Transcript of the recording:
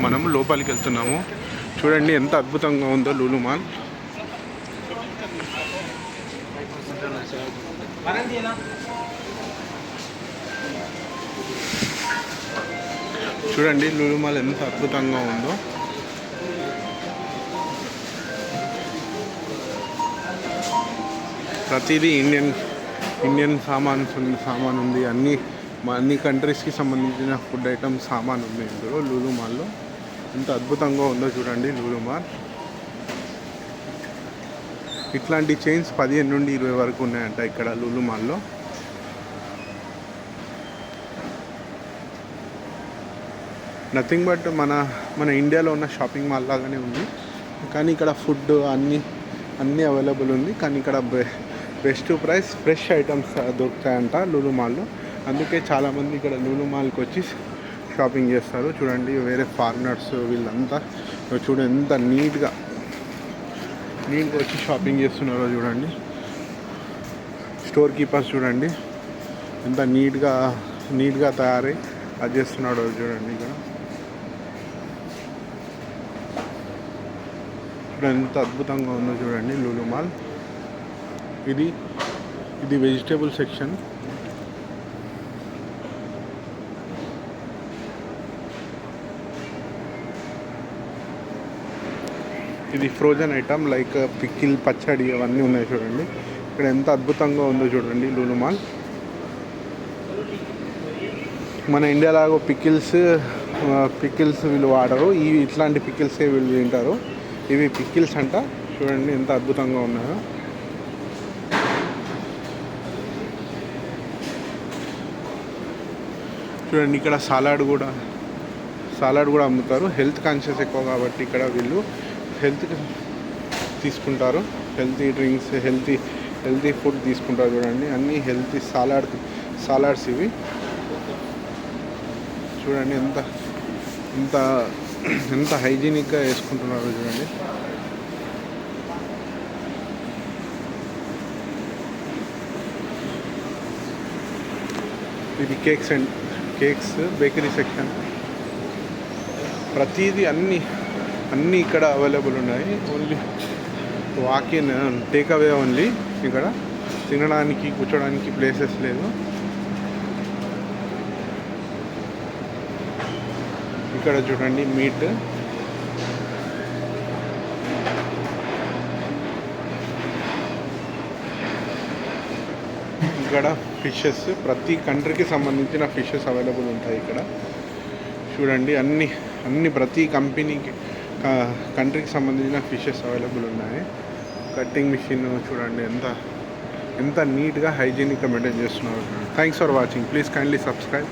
మనం లోపలికి వెళ్తున్నాము. చూడండి ఎంత అద్భుతంగా ఉందో లులు మాల్. చూడండి లులు మాల్ ఎంత అద్భుతంగా ఉందో. ప్రతిదీ ఇండియన్ సామాన్ ఉంది. అన్ని కంట్రీస్కి సంబంధించిన ఫుడ్ ఐటమ్స్ సామాన్ ఉంది ఇందులో లులు మాల్లో. ఎంత అద్భుతంగా ఉందో చూడండి లులు మాల్. ఇట్లాంటి చైన్స్ 15 నుండి 20 వరకు ఉన్నాయంట ఇక్కడ లులు మాల్లో. నథింగ్ బట్ మన ఇండియాలో ఉన్న షాపింగ్ మాల్ లాగానే ఉంది, కానీ ఇక్కడ ఫుడ్ అన్నీ అవైలబుల్ ఉంది. కానీ ఇక్కడ బెస్ట్ ప్రైస్ ఫ్రెష్ ఐటమ్స్ దొరుకుతాయంట లులు మాల్లో. అందుకే చాలామంది ఇక్కడ లులు మాల్కి వచ్చి షాపింగ్ చేస్తారు. చూడండి వేరే ఫారినర్స్ వీళ్ళంతా చూడండి ఎంత నీట్గా వచ్చి షాపింగ్ చేస్తున్నారో చూడండి. స్టోర్ కీపర్స్ చూడండి ఎంత నీట్గా తయారై అది చేస్తున్నాడో చూడండి. ఇక్కడ ఎంత అద్భుతంగా ఉందో చూడండి లులు మాల్. ఇది వెజిటేబుల్ సెక్షన్. ఇది ఫ్రోజన్ ఐటమ్ లైక్ పికిల్, పచ్చడి అవన్నీ ఉన్నాయి చూడండి. ఇక్కడ ఎంత అద్భుతంగా ఉందో చూడండి లులు మాల్. మన ఇండియాలో పికిల్స్ వీళ్ళు వాడరు, ఇట్లాంటి పికిల్సే వీళ్ళు తింటారు. ఇవి పికిల్స్ అంట. చూడండి ఎంత అద్భుతంగా ఉన్నాయో. చూడండి ఇక్కడ సాలాడ్ కూడా అమ్ముతారు. హెల్త్ కాన్షియస్ ఎక్కువ కాబట్టి ఇక్కడ వీళ్ళు హెల్త్ తీసుకుంటారు. హెల్తీ డ్రింక్స్, హెల్తీ ఫుడ్ తీసుకుంటారు. చూడండి అన్నీ హెల్తీ సాలాడ్స్ ఇవి. చూడండి ఎంత హైజీనిక్గా వేసుకుంటున్నారు చూడండి. ఇది కేక్స్ బేకరీ సెక్షన్. ప్రతిదీ అన్నీ ఇక్కడ అవైలబుల్ ఉన్నాయి. Only walk-in take away only. ఇక్కడ తినడానికి కూర్చోడానికి ప్లేసెస్ లేదు. ఇక్కడ చూడండి మీట్, ఇక్కడ ఫిషెస్, ప్రతి కంట్రీకి సంబంధించిన ఫిషెస్ అవైలబుల్ ఉంటాయి ఇక్కడ. చూడండి అన్ని ప్రతి కంట్రీకి సంబంధించిన ఫిషెస్ అవైలబుల్ ఉన్నాయి. కట్టింగ్ మిషన్ చూడండి ఎంత నీట్గా హైజీనిక్గా మెయింటైన్ చేస్తున్నారు. Thanks for watching. Please kindly subscribe.